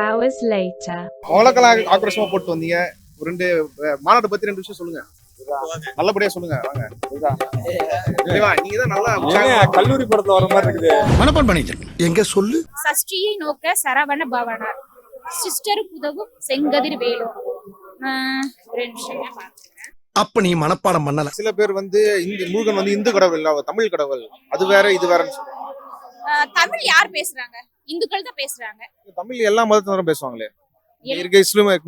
hours later. வழக்கெல்லாம் ஆக்ரோஷமா போட்டு வந்தீங்க. ஒரு ரெண்டு மாநாட்டை பத்தி 2 விஷயம் சொல்லுங்க. நல்லபடியா சொல்லுங்க. வாங்க. நீங்க தான் நல்லா கல்லூரி படத்துல வர மாதிரி இருக்குது. மனப்பான் பண்ணிட்டேன். எங்க சொல்லு. சஷ்டியை நோக்க சரவண பவனார் சிஸ்டர் புதவும் செங்கதிர் வேலும். ஒரு நிமிஷம். அப்ப நீ மனப்பாடம் பண்ணல. சில பேர் வந்து முருகன் வந்து இந்து கடவுள் இல்ல, தமிழ் கடவுள், அது வேற இது வேறன்னு சொல்றாங்க. தமிழ் யார் பேசுறாங்க? இந்துக்கள் தான் பேசுறாங்க. தமிழ் எல்லா மதத்தினரும் பேசுவாங்களே. இருக்க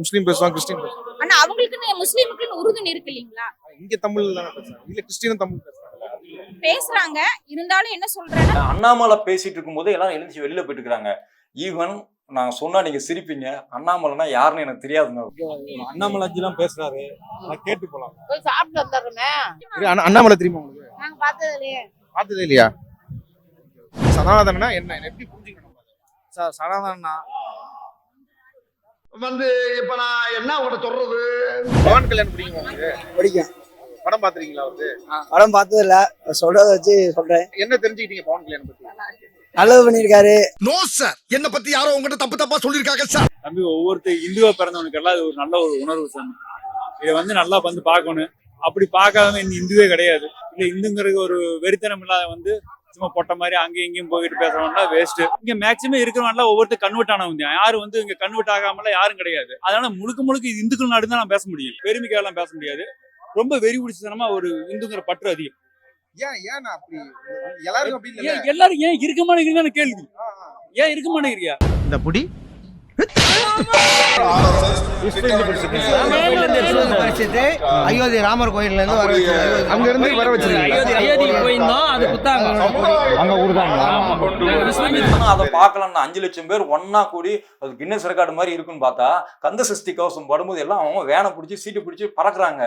முஸ்லீம் பேசுவாங்க, கிறிஸ்டின் பேசுவாங்க. ஆனா அவங்களுக்கு முஸ்லீமுக்கு உருதுன்னு இருக்கு இல்லீங்களா? இங்க தமிழ் தான பேசுறாங்க. இல்ல கிறிஸ்டியனும் தமிழ் பேசுறாங்க. இருந்தாலும் என்ன சொல்றாங்க? அண்ணாமலை பேசிட்டு இருக்கும்போது எல்லாரும் எழுந்துச்சு வெளியில போயிட்டு இருக்காங்க. ஈவன் நான் சொன்னா நீங்க சிரிப்பீங்க, அண்ணாமலைனா யாருன்னு எனக்கு தெரியாதுங்க. அண்ணாமலை எல்லாம் பேசுறாரு, நான் கேட்டு போலாம். போய் சாப்பிட்டு வந்துடுறோமே. அண்ணாமலை தெரியுமா உங்களுக்கு? நாங்க பார்த்ததே இல்லையா? சனாதனா என்ன எப்படி புரிஞ்சுக்கணும் சார்? சனாதனா வந்து இப்ப நான் என்ன உங்கள்ட்ட சொல்றது? பவன் கல்யாணம் பிடிக்குமா உங்களுக்கு? பிடிக்கும். படம் பாத்துறீங்களா? வந்து படம் பார்த்தது இல்ல, சொல்றத வச்சு சொல்றேன். என்ன தெரிஞ்சுக்கிட்டீங்க பவன் கல்யாணம் பத்தி? நல்லது பண்ணிருக்காரு. நோ சார், என்ன பத்தி யாரோ உங்ககிட்ட தப்பா சொல்லிருக்காங்க சார். தம்பி, ஒவ்வொருத்தர் இந்துவா பிறந்தவனுக்கு எல்லாம் இது ஒரு நல்ல ஒரு உணர்வு சாமி. இதை வந்து நல்லா வந்து பார்க்கணும். அப்படி பார்க்காதவங்க இந்த இந்துவே கிடையாது. இல்ல இந்துங்கிறது ஒரு வெறித்தனம் இல்லாத வந்து சும்மா பொட்ட மாதிரி அங்கேயும் இங்கேயும் போயிட்டு பேசுறவன்லாம் வேஸ்ட். இங்க மேக்சிமம் இருக்கிறவன்லாம் ஒவ்வொருத்தர் கன்வெர்ட் ஆனவங்க. யாரும் வந்து இங்க கன்வெர்ட் ஆகாமலாம் யாரும் கிடையாது. அதனால முழுக்க இது இந்துக்கள் நாடு தான் நான் பேச முடியும். பெருமைக்காக பேச முடியாது. ரொம்ப வெறி பிடிச்சதனமா ஒரு இந்துங்கிற பற்று அதிகம். எல்லாரும் ஏன் இருக்க மாட்டேங்கிறீங்கன்னு கேள்வி. ஏன் இருக்க மாட்டேங்கிறீங்க? இந்த புடி அயோத்தி ராமர் கோயில்ல இருந்து அங்க இருந்து வர அதை பார்க்கலாம்னா 5 லட்சம் பேர் ஒன்னா கூடி அது கின்னஸ் ரெக்கார்டு மாதிரி இருக்குன்னு பார்த்தா கந்த சஷ்டி கவசம் படும்போது எல்லாம் அவங்க வேனை பிடிச்சி சீட்டு பிடிச்சி பறக்குறாங்க.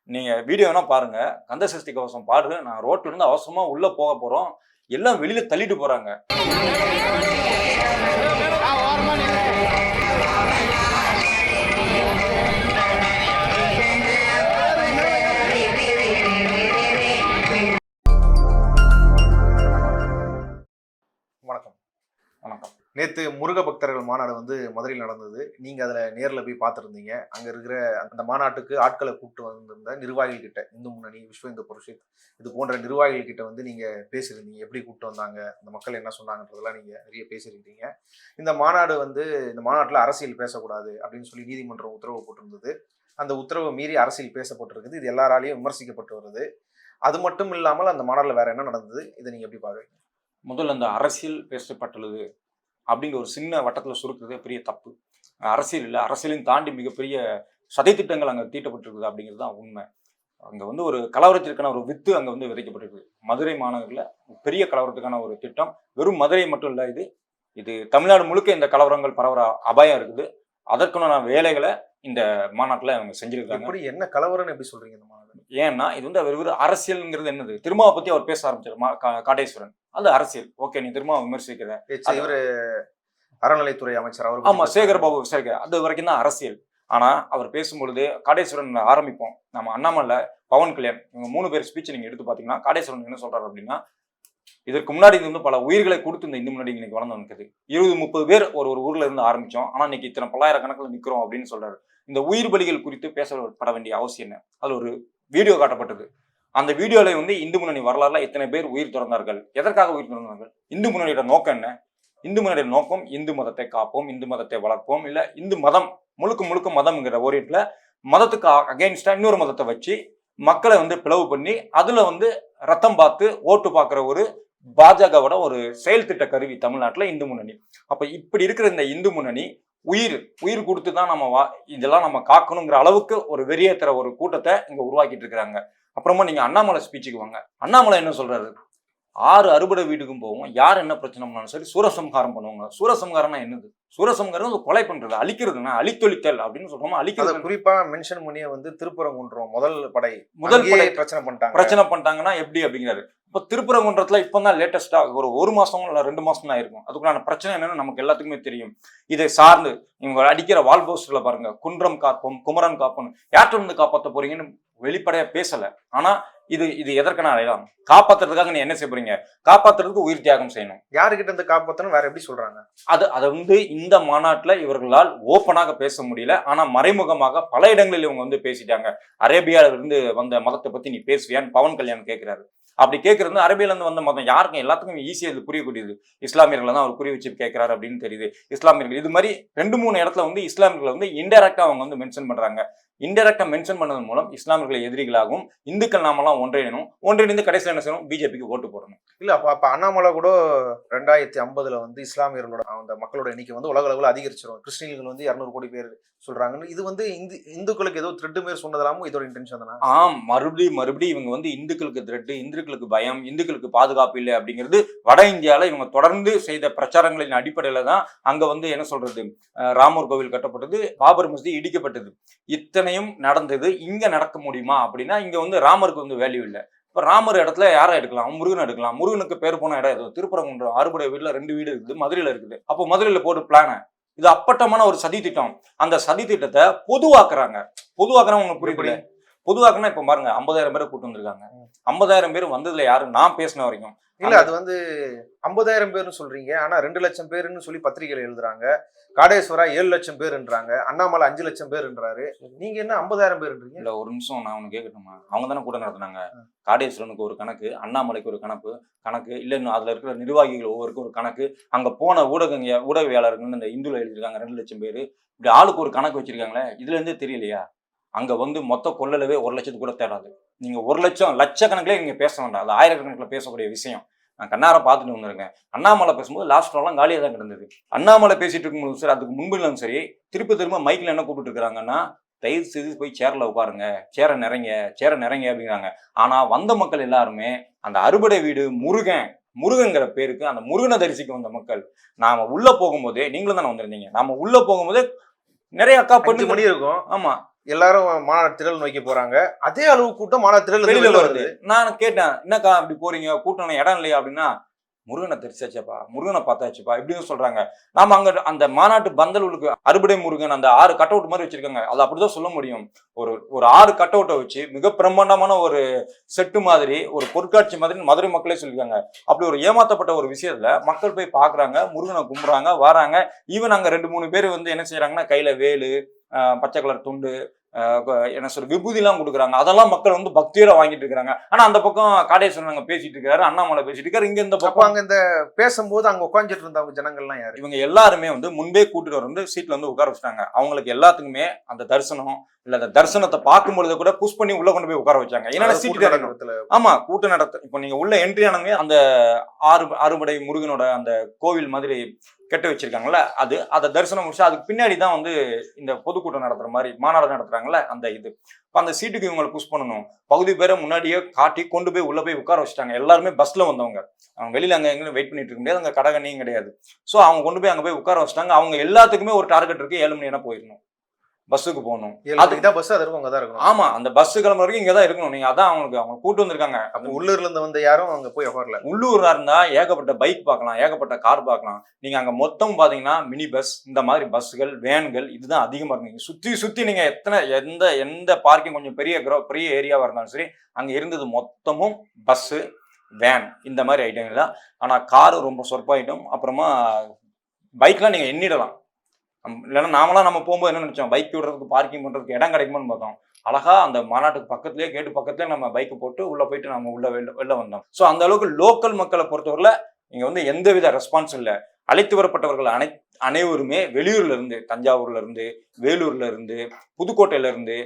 நீங்க வீடியோ வேணா பாருங்க. கந்த சஷ்டி கவசம் பாடு. நான் ரோட்ல இருந்து அவசரமா உள்ள போக போறோம், எல்லாம் வெளியில தள்ளிட்டு போறாங்க. வணக்கம். நேத்து முருக பக்தர்கள் மாநாடு வந்து மதுரையில் நடந்தது. நீங்க அதுல நேர்ல போய் பார்த்துருந்தீங்க. அங்க இருக்கிற அந்த மாநாட்டுக்கு ஆட்களை கூப்பிட்டு வந்திருந்த நிர்வாகிகள் கிட்ட, இந்து முன்னணி, விஸ்வ இந்து பரிஷத், இது போன்ற நிர்வாகிகள் கிட்ட வந்து நீங்க பேசியிருந்தீங்க. எப்படி கூப்பிட்டு வந்தாங்க, அந்த மக்கள் என்ன சொன்னாங்கன்றதெல்லாம் நீங்க நிறைய பேசியிருந்தீங்க. இந்த மாநாடு வந்து இந்த மாநாட்டில் அரசியல் பேசக்கூடாது அப்படின்னு சொல்லி நீதிமன்றம் உத்தரவு போட்டிருந்தது. அந்த உத்தரவை மீறி அரசியல் பேசப்பட்டிருக்குது. இது எல்லாராலையும் விமர்சிக்கப்பட்டு வருது. அது மட்டும் இல்லாமல் அந்த மாநாட்டில் வேற என்ன நடந்தது, இதை நீங்க எப்படி பாக்குறீங்க? முதல்ல அந்த அரசியல் பேசப்பட்டுள்ளது அப்படிங்கிற ஒரு சின்ன வட்டத்தில் சுருக்குறதே பெரிய தப்பு. அரசியல் இல்லை, அரசியலையும் தாண்டி மிகப்பெரிய சதை திட்டங்கள் அங்கே தீட்டப்பட்டிருக்குது அப்படிங்கிறது தான் உண்மை. அங்கே வந்து ஒரு கலவரத்திற்கான ஒரு வித்து அங்கே வந்து விதைக்கப்பட்டிருக்கு. மதுரை மாநகரில் பெரிய கலவரத்துக்கான ஒரு திட்டம். வெறும் மதுரை மட்டும் இல்லை, இது தமிழ்நாடு முழுக்க இந்த கலவரங்கள் பரவற அபாயம் இருக்குது. அதற்கான வேலைகளை இந்த மாநாட்டில் அவங்க செஞ்சிருக்காங்க. என்ன கலவரம்னு எப்படி சொல்றீங்க இந்த மாநாடு? ஏன்னா இது வந்து அவர் அரசியல்ங்கிறது என்னது, திருமாவை பத்தி அவர் பேச ஆரம்பிச்சார். காடேஸ்வரன், அது அரசியல். ஓகே, நீ திரும்ப விமர்சிக்கிற. இவரு அறநிலைத்துறை அமைச்சர் அவர். ஆமா, சேகர் பாபு சேகர், அது வரைக்கும் தான் அரசியல். ஆனா அவர் பேசும்பொழுது காடேஸ்வரன் ஆரம்பிப்போம். நம்ம அண்ணாமலை, பவன் கல்யாண், இவங்க 3 பேர் ஸ்பீச் நீங்க எடுத்து பாத்தீங்கன்னா காடேஸ்வரன் என்ன சொல்றாரு அப்படின்னா, இதற்கு முன்னாடி இது வந்து பல உயிர்களை கொடுத்து இந்த இந்து முன்னாடி இன்னைக்கு வளர்ந்து இருக்குது. 20-30 பேர் ஒரு ஊர்ல இருந்து ஆரம்பிச்சோம், ஆனா இன்னைக்கு இத்தனை பல்லாயிரக்கணக்கில் நிக்கிறோம் அப்படின்னு சொல்றாரு. இந்த உயிர் பலிகள் குறித்து பேசப்பட வேண்டிய அவசியம் என்ன? அதுல ஒரு வீடியோ காட்டப்பட்டது. அந்த வீடியோல வந்து இந்து முன்னணி வரலாறுல இத்தனை பேர் உயிர் துறந்தார்கள். எதற்காக உயிர் துறந்தார்கள்? இந்து முன்னணியோட நோக்கம் என்ன? இந்து முன்னணியோட நோக்கம் இந்து மதத்தை காப்போம், இந்து மதத்தை வளர்ப்போம், இல்ல இந்து மதம் முழுக்க மதம்ங்கிற ஓரியன்ட்ல மதத்துக்கு அகைன்ஸ்டா இன்னொரு மதத்தை வச்சு மக்களை வந்து பிளவு பண்ணி அதுல வந்து ரத்தம் பார்த்து ஓட்டு பார்க்கிற ஒரு பாஜகவோட ஒரு செயல் திட்ட கருவி தமிழ்நாட்டுல இந்து முன்னணி. அப்ப இப்படி இருக்கிற இந்த இந்து முன்னணி உயிர் கொடுத்து தான் இதெல்லாம் நம்ம காக்கணுங்கிற அளவுக்கு ஒரு வெறியேற்றுற ஒரு கூட்டத்தை இங்க உருவாக்கிட்டு இருக்கிறாங்க. அப்புறமா நீங்க அண்ணாமலை ஸ்பீச்சுக்கு வாங்க. அண்ணாமலை என்ன சொல்றாரு? 6 அறுபடை வீட்டுக்கும் போவோம், யார் என்ன பிரச்சனை பண்ணாலும் சரி சூரசம்ஹாரம் பண்ணுவாங்க. சூரசம்ஹாரம்னா என்னது? சூரசம்ஹாரம் கொலை பண்றது, அழிக்கிறதுனா, அழித்தொழித்தல் அப்படின்னு சொல்றோமா? அழிக்கிறது குறிப்பா மென்ஷன் பண்ணியே வந்து திருப்பரங்குன்றம் முதல் படை பிரச்சனை பண்ணிட்டாங்கன்னா எப்படி அப்படிங்கிறாரு. இப்போ திருப்பரங்குன்றத்துல இப்பதான் லேட்டஸ்டா ஒரு மாசம் இல்ல 2 மாசம் தான் இருக்கும். அதுக்குள்ளான பிரச்சனை என்னன்னு நமக்கு எல்லாத்துக்குமே தெரியும். இதை சார்ந்து இவங்க அடிக்கிற வால் போஸ்டர்ல பாருங்க, குன்றம் காப்போம், குமரன் காப்போம், யார்கிட்ட இருந்து காப்பாற்ற போறீங்கன்னு வெளிப்படையா பேசல. ஆனா இது இது எதற்கான அடையாளம்? காப்பாத்துறதுக்காக நீ என்ன செய்ய போறீங்க? காப்பாத்துறதுக்கு உயிர் தியாகம் செய்யணும். யாருக்கிட்ட இருந்து காப்பாத்தணும் வேற எப்படி சொல்றாங்க? அதை வந்து இந்த மாநாட்டுல இவர்களால் ஓப்பனாக பேச முடியல. ஆனா மறைமுகமாக பல இடங்களில் இவங்க வந்து பேசிட்டாங்க. அரேபியால இருந்து வந்த மதத்தை பத்தி நீ பேசுவியான்னு பவன் கல்யாண் கேட்கிறாரு. அப்படி கேட்கறது அரேபியால இருந்து வந்த மதம் யாருக்கும் எல்லாத்துக்கும் ஈஸியா இது புரியக்கூடியது. இஸ்லாமியர்களை தான் அவர் குறி வச்சு கேட்கிறாரு அப்படின்னு தெரியுது. இஸ்லாமியர்கள் இது மாதிரி 2-3 இடத்துல வந்து இஸ்லாமியர்களை வந்து இன்டெரக்டா அவங்க வந்து மென்ஷன் பண்றாங்க. இன்டெரக்டா மென்ஷன் பண்ணதன் மூலம் இஸ்லாமியர்களை எதிரிகளாகவும் இந்துக்கள் நாமெல்லாம் ஒன்றிணைந்து கடைசியில் என்ன செய்யணும்? பிஜேபிக்கு ஓட்டு போடணும். இல்ல அப்ப அண்ணாமலை கூட 2050 வந்து இஸ்லாமியர்களோட அந்த மக்களோட எண்ணிக்கை வந்து உலக அளவில் அதிகரிச்சிடும். கிறிஸ்டியன்கள் வந்து 200 கோடி பேர் சொல்றாங்கன்னு இது வந்து இந்துக்களுக்கு ஏதோ த்ரெட் மாரி சொன்னதெல்லாமும் இதோட இன்டென்ஷன் தானே? மறுபடியும் இவங்க வந்து இந்துக்களுக்கு த்ரெட், இந்துக்களுக்கு பயம், இந்துக்களுக்கு பாதுகாப்பு இல்லை அப்படிங்கிறது வட இந்தியால இவங்க தொடர்ந்து செய்த பிரச்சாரங்களின் அடிப்படையில தான் அங்க வந்து என்ன சொல்றது, ராமர் கோவில் கட்டப்பட்டது, பாபர் மஸ்ஜித் இடிக்கப்பட்டது. இத்தனையும் நடந்தது. இங்க நடக்க முடியுமா அப்படின்னா இங்க வந்து ராமருக்கு வந்து வேல்யூ இல்லை. இப்ப ராமர் இடத்துல யாரை எடுக்கலாம்? முருகன் எடுக்கலாம். முருகனுக்கு பேர் போன இடம் எதுவும் திருப்பரங்குன்றம், அறுபடை வீடுல 2 வீடு இருக்குது, மதுரையில இருக்குது. அப்போ மதுரையில போட்டு பிளான இது அப்பட்டமான ஒரு சதி திட்டம். அந்த சதி திட்டத்தை பொதுவாக்குறாங்க. உங்களுக்கு புரியல? பொதுவாக்குனா இப்ப பாருங்க 50,000 பேரை கூட்டு வந்திருக்காங்க. 50,000 பேர் வந்ததுல யாரு? நான் பேசின வரைக்கும் இல்ல அது வந்து 50,000 பேர்னு சொல்றீங்க. ஆனா 2 லட்சம் பேருன்னு சொல்லி பத்திரிகைகள் எழுதுறாங்க. காடேஸ்வரா 7 லட்சம் பேர்ன்றாங்க. அண்ணாமலை 5 லட்சம் பேர்ன்றாரு. நீங்க என்ன 50,000 பேர்ன்றீங்க? இல்ல ஒரு நிமிஷம் நான் ஒண்ணு கேட்கட்டுமா? அவங்க தானே கூட நடத்தினாங்க. காடேஸ்வரனுக்கு ஒரு கணக்கு, அண்ணாமலைக்கு ஒரு கணக்கு இல்ல, இன்னும் அதுல இருக்கிற நிர்வாகிகள் ஒவ்வொருக்கும் ஒரு கணக்கு, அங்க போன ஊடகவியாளர்கள் இந்த இந்துல எழுதிருக்காங்க 2 லட்சம் பேர். இப்படி ஆளுக்கு ஒரு கணக்கு வச்சிருக்காங்களே, இதுல இருந்து தெரியலையா? அங்க வந்து மொத்த கொள்ளளவே 1 லட்சத்துக்கு கூட தேடாது. நீங்க 1 லட்சம் லட்சக்கணக்கிலே நீங்க பேச வேண்டாம். அது ஆயிரக்கணக்கில் பேசக்கூடிய விஷயம். நான் கண்ணார பார்த்துட்டு வந்திருக்கேன். அண்ணாமலை பேசும்போது லாஸ்ட் எல்லாம் காலியாக தான் கிடந்தது. அண்ணாமலை பேசிட்டு இருக்கும்போது சரி, அதுக்கு முன்பு சரி, திரும்ப மைக்கில் என்ன கூப்பிட்டு இருக்கிறாங்கன்னா, தயவு செய்து போய் சேர்ல உட்காருங்க, சேர நிறைங்க அப்படிங்கிறாங்க. ஆனா வந்த மக்கள் எல்லாருமே அந்த அறுபடை வீடு முருகங்கிற பேருக்கு அந்த முருகனை தரிசிக்க வந்த மக்கள். நாம உள்ள போகும்போதே, நீங்களும் தானே வந்திருந்தீங்க, நாம உள்ள போகும்போதே நிறைய அக்கா 5 மணி இருக்கும். ஆமா, எல்லாரும் மாநாடு திரள் நோக்கி போறாங்க. அதே அளவு கூட்டம் மாநாடு திரள் வெளியில வருது. நான் கேட்டேன், என்னக்கா அப்படி போறீங்க, கூட்டம் இடம் இல்லையா அப்படின்னா, முருகனை தெரிச்சாச்சப்பா, முருகனை பார்த்தாச்சுப்பா இப்படின்னு சொல்றாங்க. நாம அங்க அந்த மாநாட்டு பந்தலுக்கு அறுபடை முருகன் அந்த 6 கட் அவுட் மாதிரி வச்சிருக்காங்க. அது அப்படிதான் சொல்ல முடியும். ஒரு 6 கட் அவுட்டை வச்சு மிக பிரம்மாண்டமான ஒரு செட்டு மாதிரி, ஒரு பொருட்காட்சி மாதிரி மதுரை மக்களே சொல்லியிருக்காங்க. அப்படி ஒரு ஏமாத்தப்பட்ட ஒரு விஷயத்துல மக்கள் போய் பாக்குறாங்க, முருகனை கும்புறாங்க, வராங்க. ஈவன் அங்க 2-3 பேர் வந்து என்ன செய்யறாங்கன்னா, கையில வேலு, பச்சை கலர் துண்டு, என்ன சொல்ற விபூதி எல்லாம் கொடுக்குறாங்க. அதெல்லாம் மக்கள் வந்து பக்தியோட வாங்கிட்டு இருக்காங்க. ஆனா அந்த பக்கம் காடேஸ்வரன் அங்க பேசிட்டு இருக்காரு, அண்ணாமலை பேசிட்டு இருக்காரு. இங்க இந்த பக்கம் அங்க இந்த பேசும்போது அங்க உட்காந்துட்டு இருந்தவங்க ஜனங்கள்லாம் யாரு? இவங்க எல்லாருமே வந்து முன்பே கூட்டிட்டு வந்து சீட்ல வந்து உட்கார வச்சிட்டாங்க. அவங்களுக்கு எல்லாத்துக்குமே அந்த தரிசனம் இல்ல, அந்த தரிசனத்தை பார்க்கும் பொழுது கூட புஷ் பண்ணி உள்ள கொண்டு போய் உட்கார வச்சாங்க. ஏன்னா சீட்டு நடத்துல ஆமா கூட்டம் நடத்த. இப்போ நீங்க உள்ள என்ட்ரி ஆனவங்க அந்த அறுபடை முருகனோட அந்த கோவில் மாதிரி கெட்ட வச்சிருக்காங்கல்ல, அதை தரிசனம் முடிச்சு அதுக்கு பின்னாடி தான் வந்து இந்த பொதுக்கூட்டம் நடத்துற மாதிரி மாநாடு நடத்துறாங்கல்ல அந்த இது. இப்போ அந்த சீட்டுக்கு இவங்களை புஷ் பண்ணணும். பகுதி பேரை முன்னாடியே காட்டி கொண்டு போய் உள்ள போய் உட்கார வச்சுட்டாங்க. எல்லாருமே பஸ்ல வந்தவங்க, அவங்க வெளியில அங்க எங்க வெயிட் பண்ணிட்டு இருக்க முடியாது, அங்க கடகண்ணியும் கிடையாது. ஸோ அவங்க கொண்டு போய் அங்க போய் உட்கார வச்சுட்டாங்க. அவங்க எல்லாத்துக்குமே ஒரு டார்கெட் இருக்கு, 7 மணி போயிடணும், பஸ்ஸுக்கு போகணும். அதுக்குதான் பஸ் அது இருக்கும், அங்கதான் இருக்கணும். ஆமா, அந்த பஸ் கிளம்புற வரைக்கும் இங்கதான் இருக்கணும். நீங்க அதான் அவங்க கூட்டு வந்திருக்காங்க. அப்ப உள்ளூர்ல இருந்து வந்த யாரும் அங்க போய் உட்காரல. உள்ளூர்ல இருந்தா ஏகப்பட்ட பைக் பார்க்கலாம், ஏகப்பட்ட கார் பார்க்கலாம். நீங்க அங்க மொத்தம் பாத்தீங்கன்னா மினி பஸ், இந்த மாதிரி பஸ்கள், வேன்கள் இதுதான் அதிகமா இருக்கு. சுத்தி நீங்க எந்த பார்க்கிங் கொஞ்சம் பெரிய ஏரியாவா இருந்தாலும் சரி, அங்க இருந்தது மொத்தமும் பஸ், வேன் இந்த மாதிரி ஐட்டங்கள் தான். ஆனா காரு ரொம்ப சொற்ப ஐட்டம். அப்புறமா பைக்லாம் நீங்க எண்ணிடலாம். இல்லைன்னா நாமலாம் நம்ம போகும்போது என்ன நினைச்சோம், பைக் விடுறதுக்கு பார்க்கிங் பண்றதுக்கு இடம் கிடைக்குமான்னு பார்த்தோம். அழகா அந்த மாநாட்டுக்கு பக்கத்துலேயே கேட்டு பக்கத்துலேயே நம்ம பைக்கு போட்டு உள்ள போயிட்டு நம்ம வெளில வந்தோம். ஸோ அந்த அளவுக்கு லோக்கல் மக்களை பொறுத்தவரையில இங்க வந்து எந்தவித ரெஸ்பான்ஸ் இல்லை. அழைத்து வரப்பட்டவர்கள் அனைவருமே வெளியூர்ல இருந்து, தஞ்சாவூர்ல இருந்து, வேலூர்ல இருந்து, புதுக்கோட்டையில இருந்து,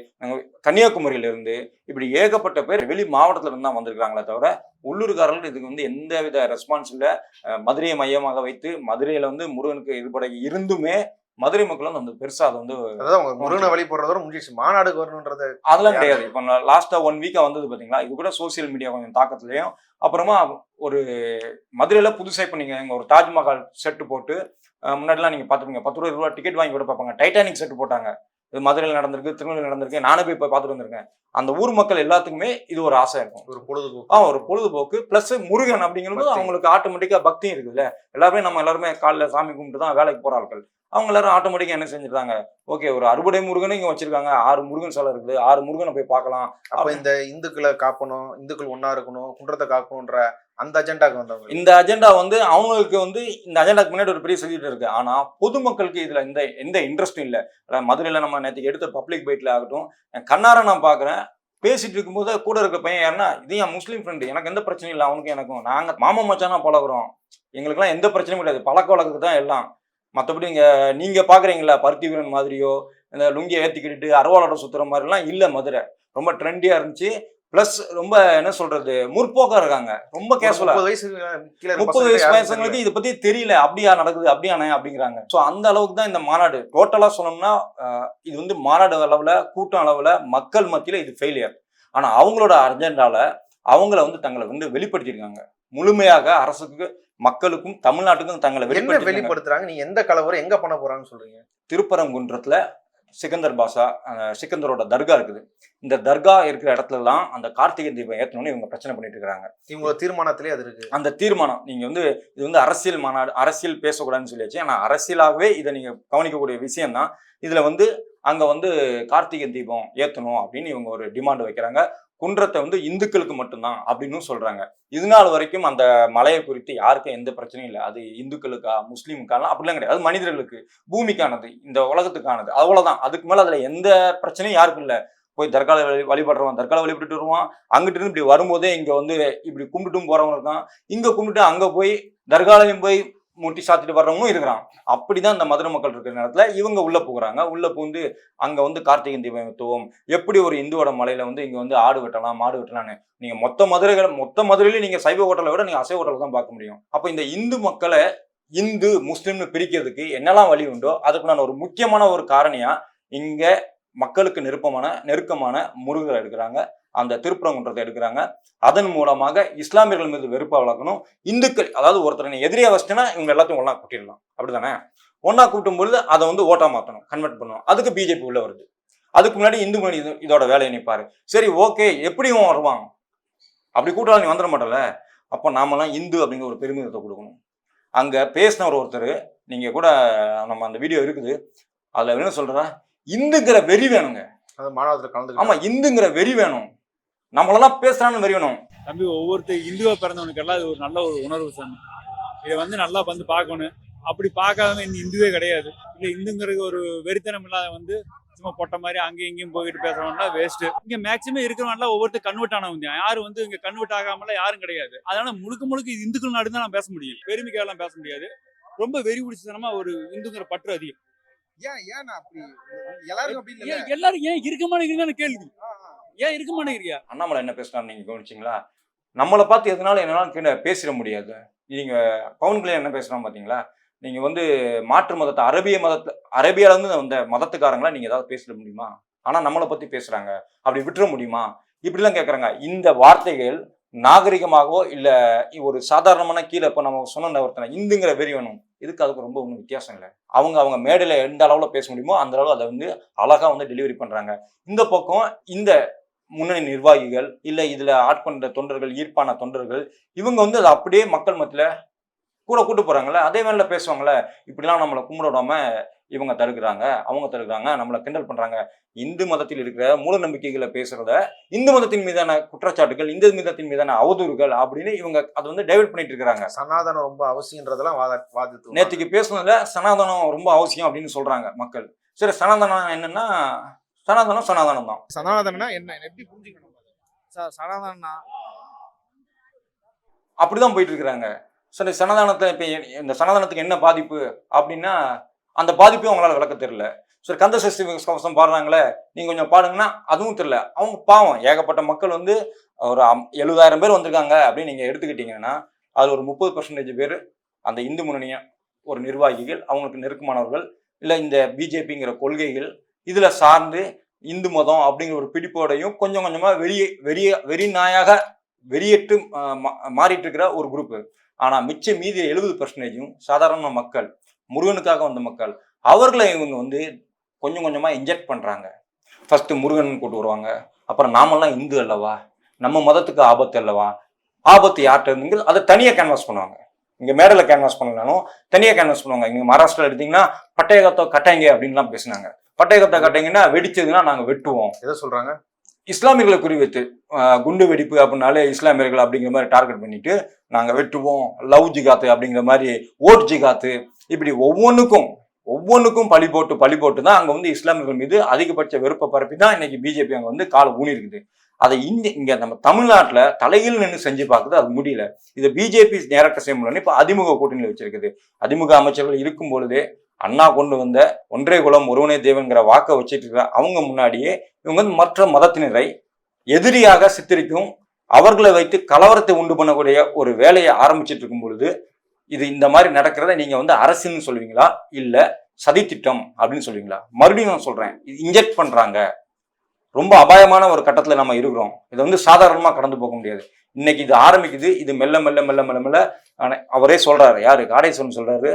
கன்னியாகுமரியில இருந்து, இப்படி ஏகப்பட்ட பேர் வெளி மாவட்டத்துல இருந்து தான் வந்திருக்காங்களே தவிர உள்ளூர்காரர்கள் இதுக்கு வந்து எந்தவித ரெஸ்பான்ஸ் இல்லை. மதுரையை மையமாக வைத்து மதுரையில வந்து முருகனுக்கு எதிர்ப்படை இருந்துமே மதுரை மக்கள் வந்து அந்த பெருசா அதை வந்து முருகனை வழி போடுறதோட முடிஞ்சிச்சு. மாநாடுக்கு வரணுன்றது அதெல்லாம் கிடையாது. இப்போ லாஸ்டா 1 வீக்கா வந்தது பாத்தீங்களா, இது கூட சோசியல் மீடியா கொஞ்சம் தாக்கத்துலயும். அப்புறமா ஒரு மதுரையில புதுசா இப்போ நீங்க ஒரு தாஜ்மஹால் செட்டு போட்டு, முன்னாடிலாம் நீங்க பாத்துருப்பீங்க, 10 ரூபா டிக்கெட் வாங்கி கூட பார்ப்பாங்க. டைட்டானிக் செட்டு போட்டாங்க. இது மதுரையில் நடந்திருக்கு, திருநெல்வேலி நடந்திருக்கு, நானே போய் பார்த்துட்டு வந்திருக்கேன். அந்த ஊர் மக்கள் எல்லாத்துக்குமே இது ஒரு ஆசை இருக்கும், ஒரு பொழுதுபோக்கு. ஒரு பொழுதுபோக்கு. பிளஸ் முருகன் அப்படிங்கிறது பக்தி. அவங்களுக்கு ஆட்டோமேட்டிக்கா பக்தியும் இருக்குதுல்ல. எல்லாருமே காலைல சாமி கும்பிட்டு தான் வேலைக்கு போற ஆட்கள். அவங்க எல்லாரும் ஆட்டோமேட்டிக்கா என்ன செஞ்சிருக்காங்க, ஓகே ஒரு அறுபடை முருகனும் இங்க வச்சிருக்காங்க, 6 முருகன் சிலை இருக்குது, 6 முருகனை போய் பார்க்கலாம். அப்ப இந்த இந்துக்களை காக்கணும், இந்துக்கள் ஒன்னா இருக்கணும், குன்றத்தை காக்கணும்ன்ற அந்த அஜெண்டாக்கு வந்தவங்க. இந்த அஜெண்டா வந்து அவங்களுக்கு வந்து இந்த அஜெண்டாக்கு முன்னாடி ஒரு பெரிய சொல்லிட்டு இருக்கு. ஆனா பொதுமக்களுக்கு இதுல எந்த இன்ட்ரெஸ்டும் இல்லை. மதுரையில நம்ம நேற்றுக்கு எடுத்த பப்ளிக் பைட்ல ஆகட்டும், கண்ணார நான் பாக்குறேன், பேசிட்டு இருக்கும்போது கூட இருக்க பையன் யாருன்னா, இது என் முஸ்லீம் ஃப்ரெண்டு, எனக்கு எந்த பிரச்சனையும் இல்லை, அவனுக்கும் எனக்கும் நாங்க மாமா மச்சானா பழகுறோம், எங்களுக்குலாம் எந்த பிரச்சனையும் கிடையாது, பழக்க வழக்கு தான் எல்லாம். மற்றபடி நீங்க பாக்குறீங்களா பருத்தி வீரன் மாதிரியோ இந்த லுங்கியை ஏற்றிக்கிட்டு அரவாளோட சுத்துற மாதிரிலாம் இல்லை. மதுரை ரொம்ப ட்ரெண்டியா இருந்துச்சு. பிளஸ் ரொம்ப என்ன சொல்றது, முற்போக்கா இருக்காங்க, ரொம்ப கேஷுவலா. 30 வயசு பசங்களுக்கு இதை பத்தி தெரியல, அப்படியா நடக்குது, அப்படியானே அப்படிங்கிறாங்க. ஸோ அந்த அளவுக்கு தான் இந்த மாநாடு டோட்டலா சொன்னோம்னா, இது வந்து மாநாடு அளவுல, கூட்டம் அளவுல, மக்கள் மத்தியில இது ஃபெயிலியர். ஆனா அவங்களோட அஜெண்டால அவங்கள வந்து தங்களை வந்து வெளிப்படுத்தியிருக்காங்க முழுமையாக. அரசுக்கு, மக்களுக்கும், தமிழ்நாட்டுக்கும் தங்களை வெளிப்படுத்துறாங்க. நீ எந்த கலவரம் எங்க பண்ண போறான்னு சொல்றீங்க? திருப்பரங்குன்றத்துல சிக்கந்தர் பாஷா, சிக்கந்தரோட தர்கா இருக்குது. இந்த தர்கா இருக்கிற இடத்துலலாம் அந்த கார்த்திகை தீபம் ஏற்றணும்னு இவங்க பிரச்சனை பண்ணிட்டு இருக்காங்க. இவங்க தீர்மானத்திலே அது இருக்கு. அந்த தீர்மானம் நீங்க வந்து இது வந்து அரசியல் மாநாடு, அரசியல் பேசக்கூடாதுன்னு சொல்லியாச்சு. ஆனா அரசியலாகவே இதை நீங்க கவனிக்கக்கூடிய விஷயம் தான். இதுல வந்து அங்க வந்து கார்த்திகை தீபம் ஏற்றணும் அப்படின்னு இவங்க ஒரு டிமாண்ட் வைக்கிறாங்க. குன்றத்தை வந்து இந்துக்களுக்கு மட்டும்தான் அப்படின்னு சொல்றாங்க. இது நாள் வரைக்கும் அந்த மலையை குறித்து யாருக்கும் எந்த பிரச்சனையும் இல்லை. அது இந்துக்களுக்கா, முஸ்லீமுக்கான அப்படிலாம் கிடையாது. அது மனிதர்களுக்கு, பூமிக்கானது, இந்த உலகத்துக்கானது, அவ்வளவுதான். அதுக்கு மேல அதுல எந்த பிரச்சனையும் யாருக்கும் இல்லை. போய் தர்கால வழிபடுறவன் தர்கால வழிபட்டு வருவான், அங்கிட்டு இருந்து இப்படி வரும்போதே இங்க வந்து இப்படி கும்பிட்டும் போறவங்க இருக்கான், இங்க கும்பிட்டு அங்க போய் தர்காலையும் போய் முட்டி சாத்திட்டு வர்றவங்களும் இருக்கிறான். அப்படிதான் இந்த மதுரை மக்கள் இருக்கிற நேரத்துல இவங்க உள்ள போகிறாங்க. உள்ள பூந்து அங்க வந்து கார்த்திகை தீபம் ஏற்றுவோம், எப்படி ஒரு இந்துவோட மலையில வந்து இங்க வந்து ஆடு வெட்டலாம், மாடு வெட்டலாம்னு. நீங்க மொத்த மதுரையில நீங்க சைவ ஹோட்டலை விட நீங்க அசைவ ஹோட்டல் தான் பார்க்க முடியும். அப்ப இந்த இந்து மக்களை இந்து முஸ்லிம்னு பிரிக்கிறதுக்கு என்னெல்லாம் வழி உண்டோ அதுக்கு நான் ஒரு முக்கியமான ஒரு காரணியா இங்க மக்களுக்கு நெருக்கமான முருகரை எடுக்கிறாங்க, அந்த திருப்பரங்குன்றத்தை எடுக்கிறாங்க. அதன் மூலமாக இஸ்லாமியர்கள் மீது வெறுப்பா வளர்க்கணும். இந்துக்கள், அதாவது ஒருத்தர் எதிரியா வச்சுன்னா இவங்க எல்லாத்தையும் ஒன்னா கூட்டிடலாம், அப்படித்தானே? ஒன்னா கூட்டும் பொழுது அதை வந்து ஓட்டா மாற்றணும், கன்வெர்ட் பண்ணணும். அதுக்கு பிஜேபி உள்ள வருது. அதுக்கு முன்னாடி இந்து முன்னணி இதோட வேலையை நிற்பாரு. சரி, ஓகே, எப்படியும் வருவாங்க, அப்படி கூட்டாளி நீ வந்துட மாட்டல. அப்போ நாமெல்லாம் இந்து அப்படிங்கிற ஒரு பெருமிதத்தை கொடுக்கணும். அங்க பேசினவர் ஒருத்தர், நீங்க கூட நம்ம அந்த வீடியோ இருக்குது, அதுல என்ன சொல்றா, இந்துங்கிற வெறி வேணுங்க. ஆமா, இந்துங்கிற வெறி வேணும், நம்மளெல்லாம் பேசுறான்னு வெறி வேணும். தம்பி, ஒவ்வொருத்தர் இந்துவா பிறந்தவனுக்கெல்லாம் இது ஒரு நல்ல ஒரு உணர்வு சாமி. இதை வந்து நல்லா வந்து பார்க்கணும். அப்படி பார்க்காதவங்க இந்த இந்துவே கிடையாது. இல்லை, இந்துங்கிறது ஒரு வெறித்தனம் இல்லாத வந்து சும்மா பொட்ட மாதிரி அங்கேயும் இங்கேயும் போயிட்டு பேசுறவன்னா வேஸ்ட். இங்க மேக்சிமம் இருக்கிறவங்கலாம் ஒவ்வொருத்தர் கன்வெர்ட் ஆனவங்க, யாரும் வந்து இங்க கன்வெர்ட் ஆகாமலாம் யாரும் கிடையாது. அதனால முழுக்க இது இந்துக்கள் நாடு தான் நான் பேச முடியும், பெருமைக்கெல்லாம் பேச முடியாது. ரொம்ப வெறி பிடிச்சதனமா ஒரு இந்துங்கிற பற்று அதிகம். எல்லாரும் ஏன் இருக்க மாட்டேங்கிறீங்கன்னு கேள்வி, ஏன் இருக்க மாட்டேங்கிறீங்க? அண்ணாமலை என்ன பேசுறாரு நீங்க கவனிச்சிங்களா? நம்மளை பார்த்து எதனால என்னன்னா பேசிட முடியாது. நீங்க பவன் கல்யாண் என்ன பேசுறான் பாத்தீங்களா? நீங்க வந்து மாற்று மதத்தை, அரேபியால இருந்து வந்த மதத்துக்காரங்களா நீங்க ஏதாவது பேசிட முடியுமா? ஆனா நம்மளை பத்தி பேசுறாங்க, அப்படி விட்டுற முடியுமா? இப்படிலாம் கேட்கறாங்க. இந்த வார்த்தைகள் நாகரிகமாகவோ இல்ல ஒரு சாதாரணமான கீழே இப்ப நம்ம சொன்ன ஒருத்தனை இந்துங்கிற வெறி வேணும், இதுக்கு அதுக்கு ரொம்ப ஒன்றும் வித்தியாசம் இல்லை. அவங்க மேடையில எந்த அளவுல பேச முடியுமோ அந்த அளவு அதை வந்து அழகா வந்து டெலிவரி பண்றாங்க. இந்த பக்கம் இந்த முன்னணி நிர்வாகிகள் இல்ல இதுல ஆட்கொண்ட தொண்டர்கள், ஈர்ப்பான தொண்டர்கள், இவங்க வந்து அதை அப்படியே மக்கள் மத்தியில கூட கூட்டு போறாங்கல்ல, அதே வேலையில பேசுவாங்கல்ல, இப்படிலாம் நம்மளை கும்பிட விடாம இவங்க தடுக்கிறாங்க, அவங்க தடுக்கிறாங்க, நம்மளை கிண்டல் பண்றாங்க. இந்து மதத்தில் இருக்கிற மூட நம்பிக்கைகளை பேசுறத, இந்து மதத்தின் மீதான குற்றச்சாட்டுகள், இந்து மதத்தின் மீதான அவதூறுகள் அப்படின்னு இவங்க அதை வந்து டைவர்ட் பண்ணிட்டு இருக்காங்க. சனாதனம் ரொம்ப அவசியம்ன்றதெல்லாம் வாதித்து நேற்றுக்கு பேசுனதுல சனாதனம் ரொம்ப அவசியம் அப்படின்னு சொல்றாங்க மக்கள். சரி, சனாதனம் என்னன்னா, சனாதனம் தான். சனாதனம்னா என்ன, எப்படி புரிஞ்சுக்கணும் சார்? சனாதனம்னா அப்படிதான் போயிட்டு இருக்கிறாங்க. சரி, சனாதனத்தை இப்ப இந்த சனாதனத்துக்கு என்ன பாதிப்பு அப்படின்னா அந்த பாதிப்பையும் அவங்களால விளக்க தெரியல. சரி, கந்த சஷ்டி கவசம் பாடுறாங்களே, நீங்க கொஞ்சம் பாடுங்கன்னா அதுவும் தெரியல. அவங்க பாவம், ஏகப்பட்ட மக்கள் வந்து ஒரு 70,000 பேர் வந்திருக்காங்க அப்படின்னு நீங்க எடுத்துக்கிட்டீங்கன்னா அது ஒரு 30% பேர் அந்த இந்து முன்னணிய ஒரு நிர்வாகிகள், அவங்களுக்கு நெருக்கமானவர்கள், இல்ல இந்த பிஜேபிங்கிற கொள்கைகள் இதுல சார்ந்து இந்து மதம் அப்படிங்கிற ஒரு பிடிப்போடையும் கொஞ்சம் கொஞ்சமா வெறி நாயாக வெறியேற்று மாறிட்டு இருக்கிற ஒரு குரூப். ஆனா மிச்ச மீதி 70% சாதாரண மக்கள், முருகனுக்காக வந்த மக்கள், அவர்களை இவங்க வந்து கொஞ்சம் கொஞ்சமாக இன்ஜெக்ட் பண்ணுறாங்க. ஃபர்ஸ்ட் முருகன் கூட்டு வருவாங்க, அப்புறம் நாமெல்லாம் இந்து அல்லவா, நம்ம மதத்துக்கு ஆபத்து அல்லவா, ஆபத்து யார்கிட்ட இருந்துங்க அதை தனியாக கேன்வாஸ் பண்ணுவாங்க. இங்கே மேடல கேன்வாஸ் பண்ணலாலும் தனியாக கேன்வாஸ் பண்ணுவாங்க. இங்கே மகாராஷ்டிரா எடுத்தீங்கன்னா பட்டயகத்தை கட்டாங்க அப்படின்லாம் பேசினாங்க. பட்டயகத்தை கட்டாங்கன்னா வெடிச்சதுன்னா நாங்கள் வெட்டுவோம். எதை சொல்றாங்க? இஸ்லாமியர்களை குறிவைத்து குண்டு வெடிப்பு அப்படின்னாலே இஸ்லாமியர்கள் அப்படிங்கிற மாதிரி டார்கெட் பண்ணிட்டு நாங்கள் வெட்டுவோம், லவ் ஜிகாத்து அப்படிங்கிற மாதிரி, ஓட் ஜிகாத்து, இப்படி ஒவ்வொன்றுக்கும் பழி போட்டு தான் அங்கே வந்து இஸ்லாமியர்கள் மீது அதிகபட்ச வெறுப்பை பரப்பி தான் இன்னைக்கு பிஜேபி அங்கே வந்து காலை ஊனி இருக்குது. அதை இங்க நம்ம தமிழ்நாட்டில் தலையில் நின்று செஞ்சு பார்க்குது, அது முடியல. இதை பிஜேபி நேரட்ட செய்ய முடியலன்னு இப்போ அதிமுக கூட்டணியில் வச்சிருக்குது. அதிமுக அமைச்சர்கள் இருக்கும் பொழுதே அண்ணா கொண்டு வந்த ஒன்றே குலம் ஒருவனே தேவன்கிற வாக்கை வச்சுட்டு இருக்கிற அவங்க முன்னாடியே இவங்க வந்து மற்ற மதத்தினரை எதிரியாக சித்தரிக்கும், அவர்களை வைத்து கலவரத்தை உண்டு பண்ணக்கூடிய ஒரு வேலையை ஆரம்பிச்சிட்டு இருக்கும் பொழுது இது இந்த மாதிரி நடக்கிறத நீங்க வந்து அரசுன்னு சொல்லுவீங்களா இல்ல சதித்திட்டம் அப்படின்னு சொல்லுவீங்களா? மறுபடியும் நான் சொல்றேன், இது இன்ஜெக்ட் பண்றாங்க. ரொம்ப அபாயமான ஒரு கட்டத்துல நம்ம இருக்கிறோம். இதை வந்து சாதாரணமா கடந்து போக முடியாது. இன்னைக்கு இது ஆரம்பிக்குது, இது மெல்ல மெல்ல மெல்ல மெல்ல மெல்ல அவரே சொல்றாரு, யாரு காடேஸ்வரன் சொல்றாரு,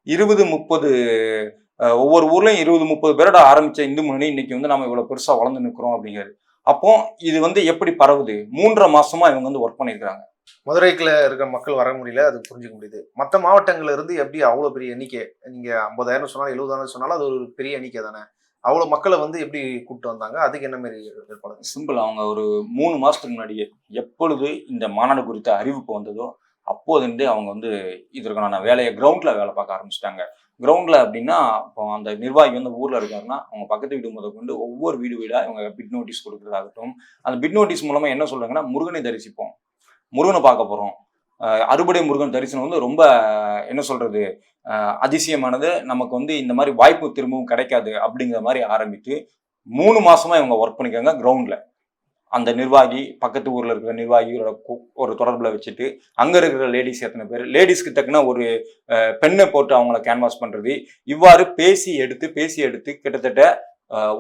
20-30 ஒவ்வொரு ஊர்லயும் 20-30 பேரோட ஆரம்பிச்ச இந்து முன்னணி இன்னைக்கு வந்து நம்ம இவ்வளவு பெருசா வளர்ந்து நிற்கிறோம் அப்படிங்கிறது. அப்போ இது வந்து எப்படி பரவுது? 3.5 மாசமா இவங்க வந்து ஒர்க் பண்ணியிருக்காங்க. மதுரைக்குள்ள இருக்க மக்கள் வர முடியல, அது புரிஞ்சுக்க முடியுது. மற்ற மாவட்டங்கள்ல இருந்து எப்படி அவ்வளவு பெரிய எண்ணிக்கை, நீங்க 50,000 சொன்னாலும் 70,000 சொன்னாலும் அது ஒரு பெரிய எண்ணிக்கை தானே. அவ்வளவு மக்களை வந்து எப்படி கூப்பிட்டு வந்தாங்க? அதுக்கு என்ன மாதிரி ஏற்பாடு? சிம்பிள், அவங்க ஒரு 3 மாசத்துக்கு முன்னாடியே எப்பொழுது இந்த மாநாடு குறித்த அறிவிப்பு வந்ததோ அப்போதுண்டே அவங்க வந்து இதற்கான வேலையை கிரவுண்ட்ல வேலை பார்க்க ஆரம்பிச்சிட்டாங்க. கிரவுண்ட்ல அப்படின்னா இப்போ அந்த நிர்வாகி வந்து ஊர்ல இருக்காருன்னா அவங்க பக்கத்து வீடு முதல் கொண்டு ஒவ்வொரு வீடா இவங்க பிட் நோட்டீஸ் கொடுக்குறதாகட்டும், அந்த பிட் நோட்டீஸ் மூலமா என்ன சொல்றாங்கன்னா, முருகனை தரிசிப்போம், முருகனை பார்க்க போறோம், அறுபடை முருகன் தரிசனம் வந்து ரொம்ப என்ன சொல்றது அதிசயமானது, நமக்கு வந்து இந்த மாதிரி வாய்ப்பு திரும்பவும் கிடைக்காது அப்படிங்கிற மாதிரி ஆரம்பித்து 3 மாசமா இவங்க ஒர்க் பண்ணிக்காங்க கிரவுண்ட்ல. அந்த நிர்வாகி பக்கத்து ஊர்ல இருக்கிற நிர்வாகியோட ஒரு தொடர்புல வச்சுட்டு அங்க இருக்கிற லேடிஸ் எத்தனை பேர், லேடிஸ்க்கு தக்குன ஒரு பெண்ணை போட்டு அவங்கள கேன்வாஸ் பண்றது, இவ்வாறு பேசி எடுத்து கிட்டத்தட்ட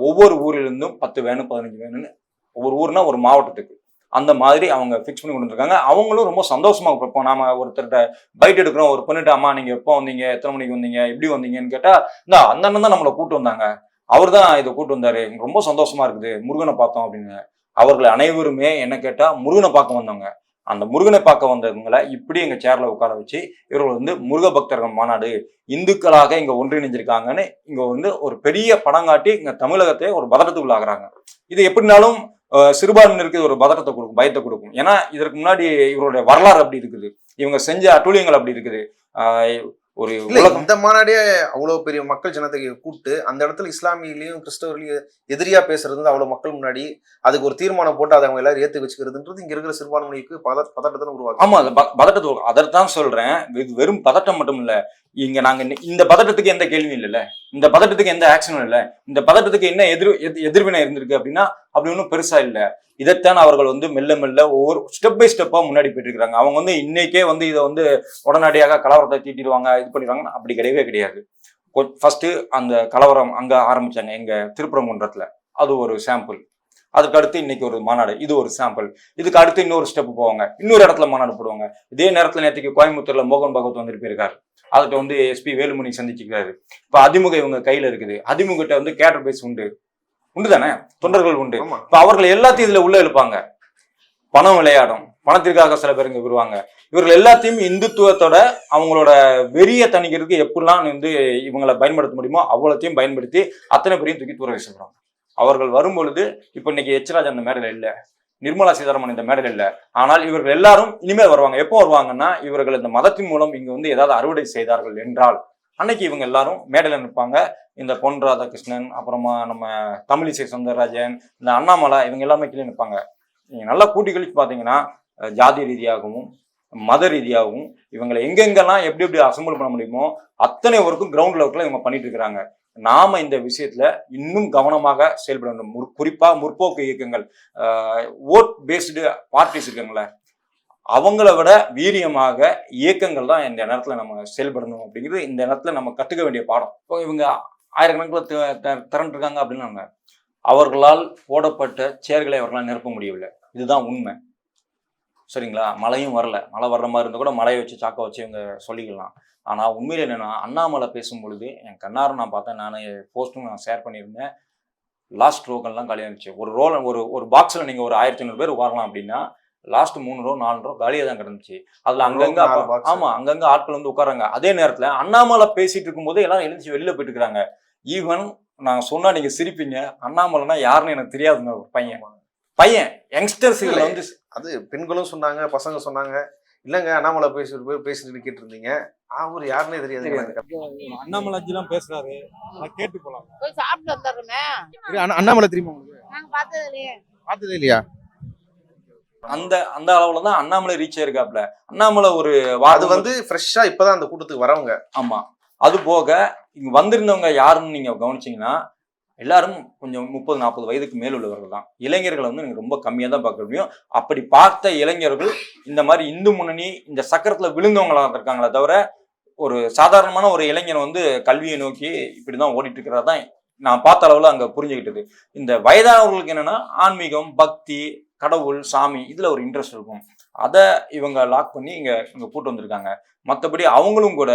ஒவ்வொரு ஊரிலிருந்தும் 10 வேனு 15 வேணுன்னு, ஒவ்வொரு ஊர்னா ஒரு மாவட்டத்துக்கு அந்த மாதிரி அவங்க ஃபிக்ஸ் பண்ணி கொண்டு இருக்காங்க. அவங்களும் ரொம்ப சந்தோஷமா இருப்போம். நாம ஒருத்தர்கிட்ட பைட் எடுக்கிறோம், ஒரு பொண்ணுட்டு அம்மா நீங்க எப்போ வந்தீங்க, எத்தனை மணிக்கு வந்தீங்க, எப்படி வந்தீங்கன்னு கேட்டா, இந்த அந்த அண்ணன் தான் நம்மளை கூட்டு வந்தாங்க, அவர் தான் இதை கூட்டு வந்தாரு, ரொம்ப சந்தோஷமா இருக்குது, முருகனை பார்த்தோம் அப்படின்னு. அவர்கள் அனைவருமே என்ன கேட்டா முருகனை பார்க்க வந்தவங்க. அந்த முருகனை பார்க்க வந்தவங்களை இப்படி எங்க சேர்ல உட்கார வச்சு இவர்கள் வந்து முருக பக்தர்கள் மாநாடு, இந்துக்களாக இங்க ஒன்றிணைஞ்சிருக்காங்கன்னு இங்க வந்து ஒரு பெரிய படம் காட்டி இங்க தமிழகத்தை ஒரு பதட்டத்துக்குள்ளாகிறாங்க. இது எப்படினாலும் சிறுபான்மையினருக்கு ஒரு பதட்டத்தை கொடுக்கும், பயத்தை கொடுக்கும். ஏன்னா இதற்கு முன்னாடி இவருடைய வரலாறு அப்படி இருக்குது, இவங்க செஞ்ச அட்டூழியங்கள் அப்படி இருக்குது. ஒரு இந்த மாநாடே அவ்வளவு பெரிய மக்கள் ஜனத்தை கூப்பிட்டு அந்த இடத்துல இஸ்லாமியிலையும் கிறிஸ்தவர்களையும் எதிரியா பேசுறது அவ்வளவு மக்கள் முன்னாடி அதுக்கு ஒரு தீர்மானம் போட்டு அதை அவங்க எல்லாரும் ஏத்து வச்சுக்கிறதுன்றது இங்க இருக்கிற சிறுபான்மைக்கு பதட்டத்தை உருவாக்கும். ஆமா, அந்த பதட்டத்தை அதைத்தான் சொல்றேன். இது வெறும் பதட்டம் மட்டும் இல்ல, இங்க நாங்க இந்த பதட்டத்துக்கு எந்த கேள்வியும் இல்லைல்ல, இந்த பதட்டத்துக்கு எந்த ஆக்ஷனும் இல்லை, இந்த பதட்டத்துக்கு என்ன எதிர்வினை இருந்திருக்கு அப்படின்னா அப்படி ஒன்றும் பெருசா இல்லை. இதைத்தான் அவர்கள் வந்து மெல்ல மெல்ல ஒவ்வொரு ஸ்டெப் பை ஸ்டெப்பா முன்னாடி போயிட்டு இருக்காங்க. அவங்க வந்து இன்னைக்கே வந்து இதை வந்து உடனடியாக கலவரத்தை தீட்டிடுவாங்க, இது பண்ணிடுவாங்கன்னா அப்படி கிடையவே கிடையாது. ஃபர்ஸ்ட் அந்த கலவரம் அங்க ஆரம்பிச்சாங்க எங்க திருப்பரங்குன்றத்துல, அது ஒரு சாம்பிள். அதுக்கு அடுத்து இன்னைக்கு ஒரு மாநாடு, இது ஒரு சாம்பிள். இதுக்கு அடுத்து இன்னொரு ஸ்டெப் போவாங்க, இன்னொரு இடத்துல மாநாடு போடுவாங்க. இதே நேரத்துல நேற்றுக்கு கோயம்புத்தூர்ல மோகன் பகவத் வந்துட்டு போயிருக்காரு, அதுக்கு வந்து எஸ்பி வேலுமணி சந்திச்சுக்கிறாரு. இப்ப அதிமுக இவங்க கையில இருக்குது, அதிமுக வந்து கேடர் பேஸ் உண்டு தானே, தொண்டர்கள் உண்டு. இப்ப அவர்கள் எல்லாத்தையும் இதுல உள்ள எழுப்பாங்க. பணம் விளையாடும், பணத்திற்காக சில பேர் இங்க வருவாங்க. இவர்கள் எல்லாத்தையும் இந்துத்துவத்தோட அவங்களோட வெறிய தணிக்கிறதுக்கு எப்படிலாம் வந்து இவங்களை பயன்படுத்த முடியுமோ அவ்வளோத்தையும் பயன்படுத்தி அத்தனை பேரையும் தூக்கி தூர வச்சுக்கிறாங்க. அவர்கள் வரும்பொழுது இப்ப இன்னைக்கு எச்ராஜ் அந்த மேடையில இல்ல, நிர்மலா சீதாராமன் இந்த மேடையில இல்ல, ஆனால் இவர்கள் எல்லாரும் இனிமேல் வருவாங்க. எப்போ வருவாங்கன்னா, இவர்கள் இந்த மதத்தின் மூலம் இங்க வந்து ஏதாவது அறுவடை செய்தார்கள் என்றால் அன்னைக்கு இவங்க எல்லாரும் மேடையில நிற்பாங்க. இந்த பொன் ராதாகிருஷ்ணன், அப்புறமா நம்ம தமிழிசை சவுந்தரராஜன், இந்த அண்ணாமலை, இவங்க எல்லாமே கீழே நிற்பாங்க. நீங்க நல்லா கூட்டி கழிச்சு பாத்தீங்கன்னா ஜாதி ரீதியாகவும் மத ரீதியாகவும் இவங்களை எங்கெங்கெல்லாம் எப்படி எப்படி அசம்பிள் பண்ண முடியுமோ அத்தனை ஒர்க்கும் கிரவுண்ட் லெவல்ல இவங்க பண்ணிட்டு இருக்கிறாங்க. நாம இந்த விஷயத்துல இன்னும் கவனமாக செயல்பட வேண்டும். குறிப்பா முற்போக்கு இயக்கங்கள், ஓட் பேஸ்டு பார்ட்டிஸ் இருக்காங்களே, அவங்கள விட வீரியமாக இயக்கங்கள் தான் இந்த நேரத்துல நம்ம செயல்படணும் அப்படிங்கிறது இந்த நேரத்துல நம்ம கத்துக்க வேண்டிய பாடம். இப்போ இவங்க ஆயிரக்கணக்கில் திரண்டிருக்காங்க அப்படின்னாங்க, அவர்களால் போடப்பட்ட சேர்களை அவர்களால் நிரப்ப முடியவில்லை, இதுதான் உண்மை. சரிங்களா? மழையும் வரல. மழை வர்ற மாதிரி இருந்தால் கூட மழையை வச்சு சாக்க வச்சு இவங்க சொல்லிக்கலாம். ஆனால் உண்மையில் என்னென்னா, அண்ணாமலை பேசும்பொழுது என் கண்ணார நான் பார்த்தேன். நான் போஸ்ட்டும் நான் ஷேர் பண்ணியிருந்தேன். லாஸ்ட் ரோக்கெல்லாம் காலியாக இருந்துச்சு. ஒரு பாக்ஸில் நீங்கள் ஒரு 1500 பேர் உட்காரலாம் அப்படின்னா லாஸ்ட் 3 ரோ 4 ரோ காலியாக தான் கிடந்துச்சு. அதில் அங்கங்கே அங்கங்கே ஆட்கள் வந்து உட்காராங்க. அதே நேரத்தில் அண்ணாமலை பேசிட்டு இருக்கும்போது எல்லாரும் எழுந்துச்சு வெளியில் போயிட்டு இருக்கிறாங்க. ஈவன் நான் சொன்னா நீங்க சிரிப்பீங்க, அண்ணாமலைனா யாருன்னு எனக்கு தெரியாதுங்க. ஒரு பையன் யங்ஸ்டர்ஸ் வந்து அது பெண்களும் சொன்னாங்க, பசங்க சொன்னாங்க, இல்லங்க அண்ணாமலை பேசிட்டு கேட்டு இருந்தீங்க, அவர் யாருன்னே தெரியாது. அண்ணாமலைஜிலாம் பேசுறாரு, கேட்டு போலாம். போய் சாப்பிட்டு வந்துடுறோமே. அண்ணாமலை தெரியுமா உங்களுக்கு? நாங்க பார்த்தது இல்லையே. பார்த்ததே இல்லையா? அந்த அளவுல தான் அண்ணாமலை ரீச் ஆயிருக்காப்ல. அண்ணாமலை ஒரு அது வந்து ஃப்ரெஷ்ஷா இப்பதான் அந்த கூட்டத்துக்கு வரவங்க. ஆமா. அது போக இங்க வந்திருந்தவங்க யாருன்னு நீங்க கவனிச்சீங்கன்னா எல்லாரும் கொஞ்சம் 30-40 வயதுக்கு மேல் உள்ளவர்கள் தான். இளைஞர்களை வந்து நீங்க ரொம்ப கம்மியா தான் பார்க்க முடியும். அப்படி பார்த்த இளைஞர்கள் இந்த மாதிரி இந்து முன்னணி இந்த சக்கரத்துல விழுந்தவங்களா இருக்காங்களே தவிர ஒரு சாதாரணமான ஒரு இளைஞன் வந்து கல்வியை நோக்கி இப்படிதான் ஓடிட்டு இருக்கிறதா தான் நான் பார்த்த அளவுல அங்க புரிஞ்சுக்கிட்டது. இந்த வயதானவர்களுக்கு என்னன்னா ஆன்மீகம், பக்தி, கடவுள், சாமி இதுல ஒரு இன்ட்ரெஸ்ட் இருக்கும். அதை இவங்க லாக் பண்ணி இங்க கூட்டு வந்திருக்காங்க. மற்றபடி அவங்களும் கூட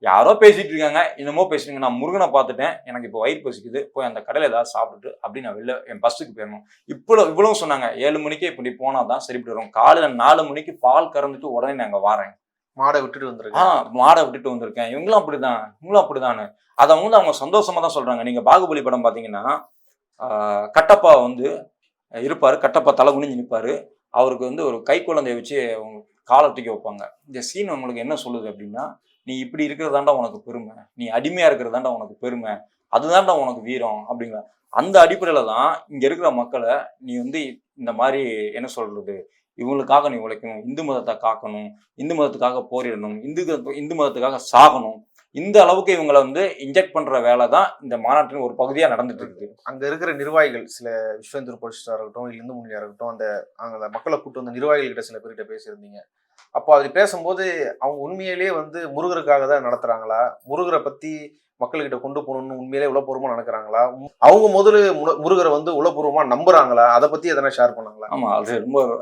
யாரோ பேசிட்டு இருக்காங்க, என்னமோ பேசுறீங்க. நான் முருகனை பார்த்துட்டேன், எனக்கு இப்போ வயிறு பசிக்குது, போய் அந்த கடையில் ஏதாவது சாப்பிட்டுட்டு அப்படி நான் வெளில என் பஸ்ஸுக்கு போயிடணும். இவ்வளவு சொன்னாங்க. 7 மணிக்கு இப்படி போனாதான் சரிப்பட்டு வரும். காலையில 4 மணிக்கு பால் கறந்துட்டு உடனே நாங்க வாரேன். மாடை விட்டுட்டு வந்திருக்கேன். மாடை விட்டுட்டு வந்திருக்கேன். இவங்களும் அப்படிதான், இவங்களும் அப்படிதானு. அதை வந்து அவங்க சந்தோஷமா தான் சொல்றாங்க. நீங்க பாகுபலி படம் பாத்தீங்கன்னா கட்டப்பா வந்து இருப்பாரு, கட்டப்பா தலை குனிஞ்சு நிற்பாரு. அவருக்கு வந்து ஒரு கை குழந்தைய வச்சு அவங்க காலை தூக்கி வைப்பாங்க. இந்த சீன் உங்களுக்கு என்ன சொல்லுது அப்படின்னா, நீ இப்படி இருக்கிறதாண்டா உனக்கு பெருமை, நீ அடிமையா இருக்கிறதாண்டா உனக்கு பெருமை, அதுதான்டா உனக்கு வீரம் அப்படிங்கிற அந்த அடிப்படையில தான் இங்க இருக்கிற மக்களை நீ வந்து இந்த மாதிரி என்ன சொல்றது, இவங்களுக்காக நீ உழைக்கணும், இந்து மதத்தை காக்கணும், இந்து மதத்துக்காக போரிடணும், இந்து மதத்துக்காக சாகணும், இந்த அளவுக்கு இவங்களை வந்து இன்ஜெக்ட் பண்ற வேலை தான் இந்த மாநாட்டின் ஒரு பகுதியா நடந்துட்டு இருக்கு. அங்க இருக்கிற நிர்வாகிகள், சில விஸ்வேந்தர் பொலிஸ்டா இருக்கட்டும், இந்து முன்னணியா இருக்கட்டும், அந்த மக்களை கூட்டு வந்த நிர்வாகிகள் கிட்ட சில பேர்கிட்ட பேசியிருந்தீங்க. அப்போ அது பேசும்போது அவங்க உண்மையிலேயே வந்து முருகருக்காக தான் நடத்துறாங்களா, முருகரை பத்தி மக்கள்கிட்ட கொண்டு போகணும்னு உண்மையிலேயே உளப்பூர்வமா நினைக்கிறாங்களா, அவங்க முதல்ல முருகரை வந்து உளப்பூர்வமா நம்புறாங்களா, அதை பத்தி எதனா ஷேர் பண்ணாங்களா? ஆமா,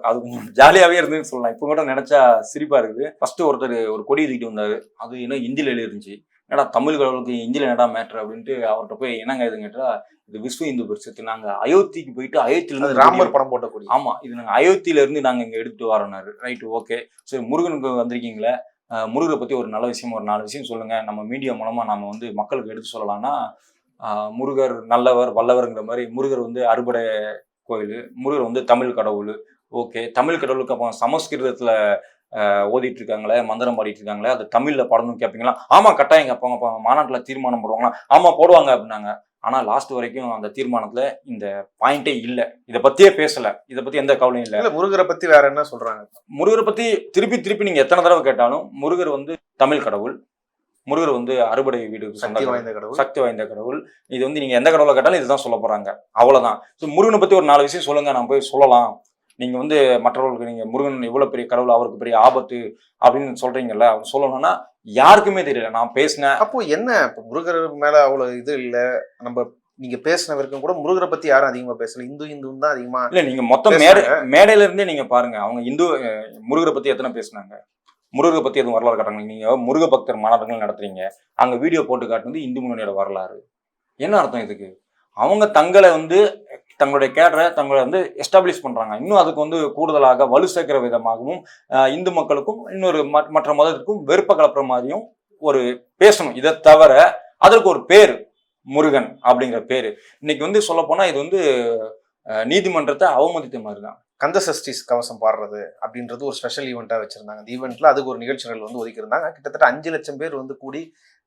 அது கொஞ்சம் ஜாலியாவே இருந்துன்னு சொல்லலாம். இப்போ கூட நினைச்சா சிரிப்பா இருக்குது. ஃபர்ஸ்ட் ஒருத்தர் ஒரு கொடி எழுதிட்டு வந்தாரு. அது இன்னும் ஹிந்தியில எழுதிருந்துச்சு. என்னடா தமிழ் கடவுளுக்கு ஹிந்தியில என்னடா மேட்ரு அப்படின்ட்டு அவர்கிட்ட போய் என்னங்க இதுன்னு கேட்டா, இது விஸ்வ இந்து பரிஷத்து, நாங்க அயோத்திக்கு போயிட்டு அயோத்தியில இருந்து ராமர் படம் போட்ட கொடி. ஆமா, இது நாங்க அயோத்தியில இருந்து நாங்க இங்க எடுத்துட்டு வரோம்னாரு. Right, okay. சரி, முருகனுக்கு வந்திருக்கீங்களே, முருகரை பத்தி ஒரு நல்ல விஷயம், ஒரு 4 விஷயம் சொல்லுங்க, நம்ம மீடியா மூலமா நம்ம வந்து மக்களுக்கு எடுத்து சொல்லலாம்னா, முருகர் நல்லவர் வல்லவர்ங்கிற மாதிரி. முருகர் வந்து அறுபடை கோயில், முருகர் வந்து தமிழ் கடவுள். ஓகே, தமிழ் கடவுளுக்கு அப்போ சமஸ்கிருதத்துல ஓதிட்டு இருக்காங்களே, மந்திரம் பாடிட்டு இருக்காங்களே, அது தமிழ்ல பாடணும்னு கேட்பீங்களா? ஆமா, கட்டாயம் கேட்பாங்க. அப்போ மாநாட்டுல தீர்மானம் போடுவாங்களா? ஆமா, போடுவாங்க அப்படின்னாங்க. ஆனா லாஸ்ட் வரைக்கும் அந்த தீர்மானத்துல இந்த பாயிண்டே இல்ல, இதை பத்தியே பேசல, இதை பத்தி எந்த கவலையும் இல்ல. முருகரை பத்தி வேற என்ன சொல்றாங்க? முருகரை பத்தி திருப்பி நீங்க எத்தனை தடவை கேட்டாலும் முருகர் வந்து தமிழ் கடவுள், முருகர் வந்து அறுபடை வீடு சக்தி வாய்ந்த கடவுள். இது வந்து நீங்க எந்த கடவுளை கேட்டாலும் இதுதான் சொல்ல போறாங்க, அவ்வளவுதான். ஸோ முருகனை பத்தி ஒரு 4 விஷயம் சொல்லுங்க, நான் போய் சொல்லலாம். நீங்க வந்து மற்றவர்களுக்கு நீங்க முருகன் எவ்வளவு பெரிய கடவுள், அவருக்கு பெரிய ஆபத்து அப்படின்னு சொல்றீங்கல்ல, அவர் சொல்லணும்னா யாருக்குமே தெரியல. நான் பேசினேன். அப்போ என்ன, இப்போ முருகர் மேல அவ்வளவு இது இல்ல, நம்ம நீங்க பேசின வரைக்கும் கூட முருகரை பத்தி யாரும் அதிகமா பேசல, இந்து தான் அதிகமா. இல்ல, நீங்க மொத்தம் மேடையில இருந்தே நீங்க பாருங்க, அவங்க முருகரை பத்தி எத்தனை பேசினாங்க, முருகரை பத்தி எதுவும் வரலாறு காட்டுறாங்க. நீங்க முருக பக்தர் மாநாடுகள் நடத்துறீங்க, அங்க வீடியோ போட்டு காட்டுறது இந்து முன்னணியோட வரலாறு. என்ன அர்த்தம் இதுக்கு? அவங்க தங்களை வந்து தங்களுடைய கேடரை தங்களை வந்து எஸ்டாப்ளிஷ் பண்றாங்க. இன்னும் அதுக்கு வந்து கூடுதலாக வலு சேர்க்கிற விதமாகவும் இந்து மக்களுக்கும் இன்னொரு மற்ற மதத்திற்கும் வெறுப்ப கலப்புற மாதிரியும் ஒரு பேசணும். இதை தவிர அதற்கு ஒரு பேரு முருகன் அப்படிங்கிற பேரு. இன்னைக்கு வந்து சொல்ல போனா இது வந்து நீதிமன்றத்தை அவமதித்த மாதிரி தான். கந்த சஷ்டி கவசம் பாடுறது அப்படின்றது ஒரு ஸ்பெஷல் ஈவெண்ட்டாக வச்சிருந்தாங்க. அந்த ஈவெண்ட்ல அதுக்கு ஒரு நிகழ்ச்சிகள் வந்து ஒதுக்கியிருந்தாங்க. கிட்டத்தட்ட 5 லட்சம் பேர் வந்து கூடி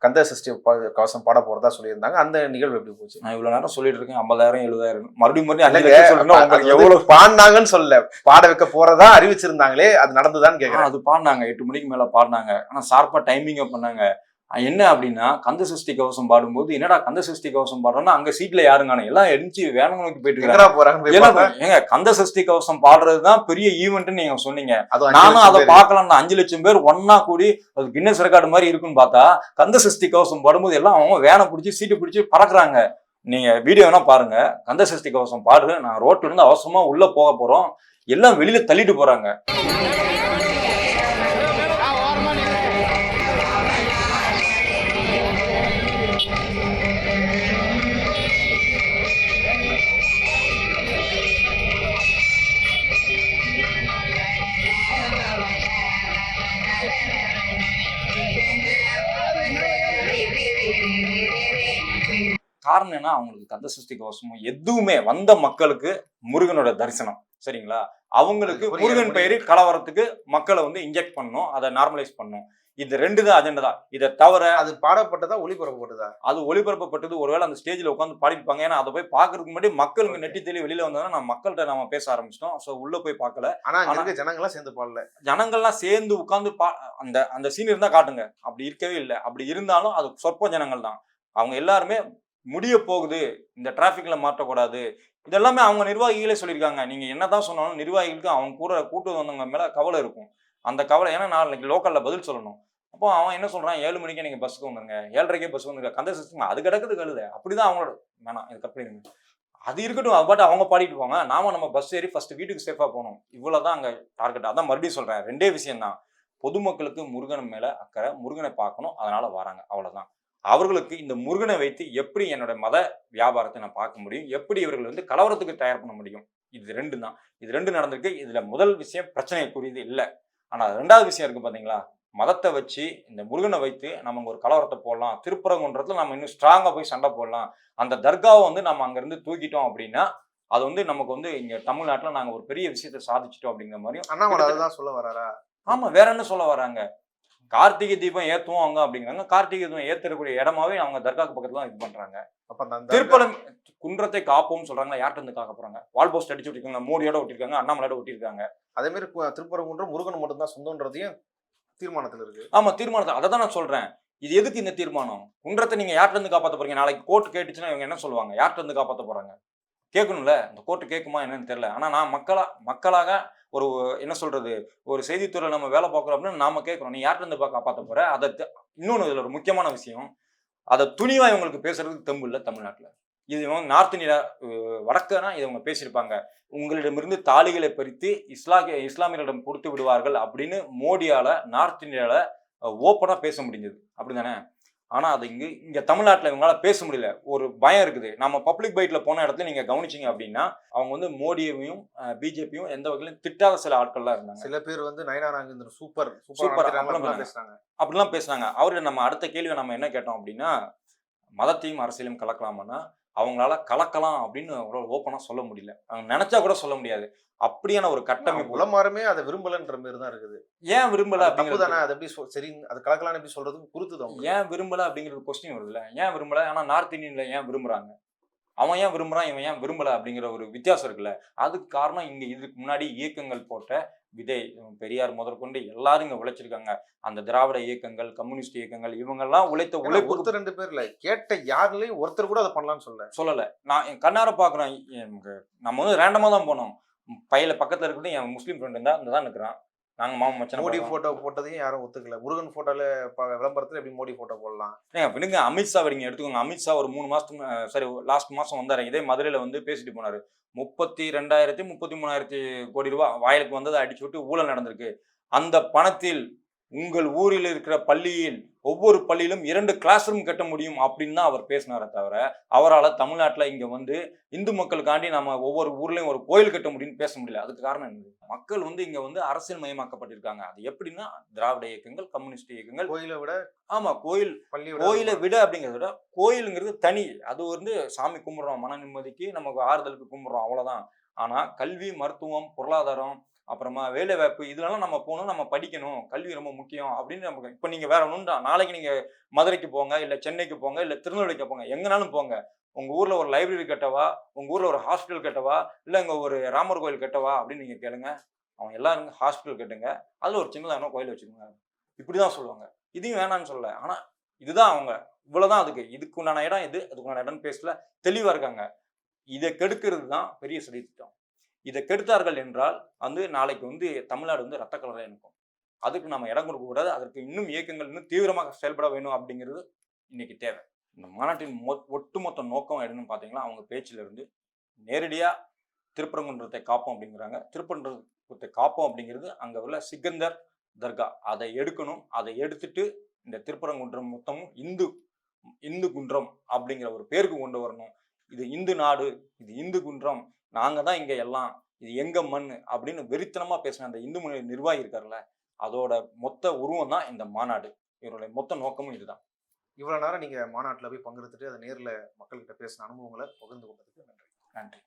கந்த சஷ்டி கவசம் பாட போறதா சொல்லியிருந்தாங்க. அந்த நிகழ்வு எப்படி போச்சு? நான் இவ்வளவு நேரம் சொல்லிட்டு இருக்கேன், 50,000 70,000 மறுபடியும் எவ்வளவு பாடினாங்கன்னு சொல்ல, பாட வைக்க போறதா அறிவிச்சிருந்தாங்களே, அது நடந்துதான்னு கேட்கறேன். அது பாடினாங்க, 8 மணிக்கு மேல பாடினாங்க. ஆனா ஷார்ப்பா டைமிங்கா பண்ணாங்க. என்ன அப்படின்னா, கந்த சஷ்டி கவசம் பாடும்போது என்னடா கந்த சஷ்டி கவசம் பாடுறோம்னா அங்க சீட்ல யாருங்கானு எல்லாம் எரிஞ்சு வேணும் நோக்கி போயிட்டு ஏங்க, கந்த சஷ்டி கவசம் பாடுறதுதான் பெரிய ஈவெண்ட்னு நீங்க சொன்னீங்க. நானும் அதை பார்க்கலாம். 5 லட்சம் பேர் ஒன்னா கூடி அது கின்னஸ் ரெக்கார்டு மாதிரி இருக்குன்னு பார்த்தா, கந்த சஷ்டி கவசம் பாடும்போது எல்லாம் அவங்க வேனை பிடிச்சி சீட்டு பிடிச்சி பறக்குறாங்க. நீங்க வீடியோ வேணா பாருங்க, கந்த சஷ்டி கவசம் பாடு. நான் ரோட்ல இருந்து அவசரமா உள்ள போக போறோம், எல்லாம் வெளியில தள்ளிட்டு போறாங்க. காரணம் என்ன, அவங்களுக்கு கந்த சஷ்டி கவசமும் எதுவுமே வந்த மக்களுக்கு முருகனோட தரிசனம், சரிங்களா? அவங்களுக்கு புரியுது, முருகன் பெயரு கலவரத்துக்கு மக்களை வந்து இன்ஜெக்ட் பண்ணணும், அதை நார்மலைஸ் பண்ணணும். இது 2 தான் அஜெண்டா தான். இதை தவிர அது பாடப்பட்டதா ஒளிபரப்பப்பட்டதா? அது ஒளிபரப்பப்பட்டது. ஒருவேளை அந்த ஸ்டேஜ்ல உட்காந்து பாடிருப்பாங்க. ஏன்னா அதை போய் பாக்குறதுக்கு முன்னாடி மக்களுக்கு நெட்டி தெளி வெளியில வந்தாங்கன்னா நம்ம மக்கள்கிட்ட நம்ம பேச ஆரம்பிச்சிட்டோம். ஸோ உள்ள போய் பார்க்கல. ஆனா அங்க இருக்க ஜனங்கள்லாம் சேர்ந்து பாடல. ஜனங்கள்லாம் சேர்ந்து உட்காந்து அந்த அந்த சீன் இருந்தா காட்டுங்க. அப்படி இருக்கவே இல்லை. அப்படி இருந்தாலும் அது சொற்ப ஜனங்கள் தான். அவங்க எல்லாருமே முடிய போகுது, இந்த டிராபிக்ல மாற்றக்கூடாது, இதெல்லாமே அவங்க நிர்வாகிகளே சொல்லியிருக்காங்க. நீங்க என்னதான் சொன்னாலும் நிர்வாகிகளுக்கு அவங்க கூட கூட்டு வந்தவங்க மேல கவலை இருக்கும். அந்த கவலை, ஏன்னா நாளைக்கு லோக்கல்ல பதில் சொல்லணும். அப்போ அவன் என்ன சொல்றான், 7 மணிக்கே நீங்க பஸ்ஸுக்கு வந்துருங்க, 7:30 பஸ் வந்துருங்க, கந்த சிஸ்டம் அது கிடக்குது கழுத. அப்படிதான் அவங்களோட வேணாம், இது கற்பனை அது இருக்கட்டும், அது பாட்டு அவங்க பாடிட்டு போவாங்க. நாம நம்ம பஸ் ஏறி ஃபர்ஸ்ட் வீட்டுக்கு சேஃபா போகணும். இவ்வளவுதான் அங்க டார்கெட். அதான் மறுபடியும் சொல்றேன், 2 விஷயம் தான். பொதுமக்களுக்கு முருகன் மேல அக்கறை, முருகனை பார்க்கணும், அதனால வராங்க, அவ்வளவுதான். அவர்களுக்கு இந்த முருகனை வைத்து எப்படி என்னோட மத வியாபாரத்தை நான் பார்க்க முடியும், எப்படி இவர்கள் வந்து கலவரத்துக்கு தயார் பண்ண முடியும், இது 2 தான். இது 2 நடந்திருக்கு. இதுல முதல் விஷயம் பிரச்சனைக்குரியது இல்லை. ஆனா 2வது விஷயம் இருக்கு பாத்தீங்களா, மதத்தை வச்சு இந்த முருகனை வைத்து நம்ம ஒரு கலவரத்தை போடலாம். திருப்பரங்குன்றத்துல நம்ம இன்னும் ஸ்ட்ராங்கா போய் சண்டை போடலாம். அந்த தர்காவை வந்து நம்ம அங்கிருந்து தூக்கிட்டோம் அப்படின்னா அது வந்து நமக்கு வந்து இங்க தமிழ்நாட்டுல நாங்க ஒரு பெரிய விஷயத்தை சாதிச்சிட்டோம் அப்படிங்கிற மாதிரியும் அண்ணாமலை அதுதான் சொல்ல வராரா? ஆமா, வேற என்ன சொல்ல வராங்க? கார்த்திகை தீபம் ஏத்துவாங்க அப்படிங்கிறாங்க. கார்த்திகை தீபம் ஏத்துறக்கூடிய இடமாவே அவங்க தர்காக்கு பக்கத்துல தான் இது பண்றாங்க. அப்ப திருப்பரம் குன்றத்தை காப்போம்னு சொல்றாங்களா, யார்கிட்ட இருந்து காக்க போறாங்க? வால் போஸ்ட் அடிச்சு விட்டிருக்காங்க, மோடியோட ஒட்டிருக்காங்க, அண்ணாமலையோட ஒட்டிருக்காங்க. அதே மாதிரி திருப்பரங்குன்றம் முருகன் மட்டும் தான் சொந்தம்ன்றதையும் தீர்மானத்துல இருக்கு. ஆமா, தீர்மானத்தை அதை தான் நான் சொல்றேன். இது எதுக்கு இந்த தீர்மானம்? குன்றத்தை நீங்க யார்கிட்ட இருந்து காப்பாற்ற போறீங்க? நாளைக்கு கோர்ட் கேட்டுச்சுன்னா இவங்க என்ன சொல்லுவாங்க? யார்கிட்ட இருந்து காப்பாற்ற போறாங்க? கேட்கணும்ல. இந்த கோர்ட்டு கேட்குமா என்னன்னு தெரியல. ஆனா நான் மக்களாக ஒரு என்ன சொல்றது, ஒரு செய்தித்துறையில நம்ம வேலை பார்க்குறோம் அப்படின்னு நாம கேட்கறோம், நீ யார்கிட்ட இருந்து காப்பாற்ற போற? அதை இன்னொன்னு இதுல ஒரு முக்கியமான விஷயம், அதை துணிவா இவங்களுக்கு பேசுறதுக்கு தெம்பு இல்லை தமிழ்நாட்டுல. இது இவங்க நார்த் இந்தியா வடக்கனா இதை அவங்க பேசியிருப்பாங்க. உங்களிடமிருந்து தாலிகளை பறித்து இஸ்லாமியர்களிடம் கொடுத்து விடுவார்கள் அப்படின்னு மோடியால நார்த் இந்தியால ஓப்பனா பேச முடிஞ்சது, அப்படிதானே? ஆனா அது இங்க தமிழ்நாட்டுல இவங்களால பேச முடியல. ஒரு பயம் இருக்குது. நம்ம பப்ளிக் பைட்ல போன இடத்துல நீங்க கவனிச்சீங்க அப்படின்னா அவங்க வந்து மோடியையும் பிஜேபியும் எந்த வகையிலும் திட்டாத சில ஆட்கள்லாம் இருந்தாங்க. சில பேர் வந்து நயனா நாகேந்திரன் சூப்பர் அப்படிலாம் பேசுனாங்க. அவரு நம்ம அடுத்த கேள்வியை நம்ம என்ன கேட்டோம் அப்படின்னா, மதத்தையும் அரசியலையும் கலக்கலாமான்னா அவங்களால கலக்கலாம் அப்படின்னு ஓப்பனா சொல்ல முடியல. அவங்க நினைச்சா கூட சொல்ல முடியாது. அப்படியான ஒரு கட்டமைப்பு. உலமாருமே அதை விரும்பலன்ற மாதிரி தான் இருக்குது. ஏன் விரும்பல அப்படிங்கிறது, அது எப்படி சரி அது கலக்கலான்னு எப்படி சொல்றதுக்கு குறுத்துதான். ஏன் விரும்பல அப்படிங்கிறது கொஸ்டின் வருதுல்ல. ஏன் விரும்பல? ஆனா நார்த் இந்தியன்ல ஏன் விரும்புறாங்க? அவன் ஏன் விரும்புறான், இவன் ஏன் விரும்பல அப்படிங்கிற ஒரு வித்தியாசம் இருக்குல்ல. அதுக்கு காரணம் இங்க இதுக்கு முன்னாடி இயக்கங்கள் போட்ட விதை, பெரியார் முதற்கொண்டு எல்லாரும் இங்க உழைச்சிருக்காங்க. அந்த திராவிட இயக்கங்கள், கம்யூனிஸ்ட் இயக்கங்கள், இவங்கெல்லாம் உழைத்த உழைப்பு. ஒருத்தர் 2 பேர் இல்ல, கேட்ட யாருலயும் ஒருத்தர் கூட அதை பண்ணலாம்னு சொல்லல. நான் என் கண்ணார பாக்குறேன். நம்ம வந்து ரேண்டமா தான் போனோம். பையில பக்கத்துல இருக்கிறது என் முஸ்லீம் ஃப்ரெண்ட் தான் நிக்கிறான். நாங்க மாமா மச்சான். மோடி போட்டோ போட்டதையும் யாரும் ஒத்துக்கல. முருகன் போட்டோல விளம்பரத்துல எப்படி மோடி போட்டோ போடலாம்? பின்னுங்க அமித்ஷா வரீங்க எடுத்துக்கோங்க. அமித்ஷா ஒரு 3 மாசத்துக்கு சரி லாஸ்ட் மாசம் வந்தாரு. இதே மதுரையில வந்து பேசிட்டு போனாரு. 32,000 33,000 கோடி ரூபாய் வாயிலுக்கு வந்ததை அடிச்சு விட்டு ஊழல் நடந்திருக்கு. அந்த பணத்தில் உங்கள் ஊரில் இருக்கிற பள்ளியில் ஒவ்வொரு பள்ளியிலும் 2 கிளாஸ் ரூம் கட்ட முடியும் அப்படின்னு தான் அவர் பேசினாரே தவிர, அவரால் தமிழ்நாட்டில் இங்க வந்து இந்து மக்களுக்காண்டி நம்ம ஒவ்வொரு ஊர்லயும் ஒரு கோயில் கட்ட முடியும்னு பேச முடியல. அதுக்கு காரணம் என்ன? மக்கள் வந்து இங்க வந்து அரசியல் மயமாக்கப்பட்டிருக்காங்க. அது எப்படின்னா திராவிட இயக்கங்கள், கம்யூனிஸ்ட் இயக்கங்கள். கோயிலை விட ஆமா, கோயிலை விட அப்படிங்கிறத விட கோயிலுங்கிறது தனி. அது வந்து சாமி கும்பிடுறோம், மன நிம்மதிக்கு நமக்கு ஆறுதலுக்கு கும்பிடுறோம், அவ்வளவுதான். ஆனா கல்வி, மருத்துவம், பொருளாதாரம், அப்புறமா வேலை வாய்ப்பு, இதுலலாம் நம்ம போகணும், நம்ம படிக்கணும், கல்வி ரொம்ப முக்கியம் அப்படின்னு நமக்கு. இப்போ நீங்க வேற ஒன்றும் நாளைக்கு நீங்க மதுரைக்கு போங்க, இல்லை சென்னைக்கு போங்க, இல்லை திருநெல்வேலிக்கு போங்க, எங்கனாலும் போங்க. உங்க ஊர்ல ஒரு லைப்ரரி கட்டவா, உங்க ஊர்ல ஒரு ஹாஸ்பிட்டல் கட்டவா, இல்லை இங்க ஒரு ராமர் கோயில் கட்டவா அப்படின்னு நீங்க கேளுங்க. அவங்க எல்லாரும் ஹாஸ்பிட்டல் கட்டுங்க, அதுல ஒரு சின்னதான கோயில் வச்சுக்கோங்க, இப்படிதான் சொல்லுவாங்க. இதையும் வேணான்னு சொல்லல. ஆனா இதுதான் அவங்க, இவ்வளவுதான். இதுக்கு உண்டான இடம் இது, அதுக்குண்டான இடம் பேசல, தெளிவா இருக்காங்க. இதை கெடுக்கிறது தான் பெரிய சதி திட்டம். இதை கெடுத்தார்கள் என்றால் வந்து நாளைக்கு வந்து தமிழ்நாடு வந்து ரத்த கலரை இருக்கும். அதுக்கு நம்ம இடம் கொடுக்க கூடாது. அதற்கு இன்னும் இயக்கங்கள் இன்னும் தீவிரமாக செயல்பட வேணும் அப்படிங்கிறது இன்னைக்கு தேவை. இந்த மாநாட்டின் ஒட்டுமொத்த நோக்கம் என்னன்னு பார்த்தீங்கன்னா, அவங்க பேச்சில இருந்து நேரடியா திருப்பரங்குன்றத்தை காப்போம் அப்படிங்கிறாங்க. திருப்பரங்குன்றத்தை காப்போம் அப்படிங்கிறது அங்க உள்ள சிக்கந்தர் தர்கா, அதை எடுக்கணும். அதை எடுத்துட்டு இந்த திருப்பரங்குன்றம் மொத்தமும் இந்து குன்றம் அப்படிங்கிற ஒரு பேருக்கு கொண்டு வரணும். இது இந்து நாடு, இது இந்து குன்றம், நாங்க தான் இங்க எல்லாம், இது எங்க மண் அப்படின்னு வெறித்தனமா பேசின அந்த இந்து மொழி நிர்வாகி இருக்காருல்ல, அதோட மொத்த உருவம் தான் இந்த மாநாடு. இவருடைய மொத்த நோக்கமும் இதுதான். இவ்வளவு நேரம் நீங்க மாநாட்டுல போய் பங்கெடுத்துட்டு அதை நேர்ல மக்கள்கிட்ட பேசின அனுபவங்களை பகிர்ந்து கொண்டதுக்கு நன்றி. நன்றி.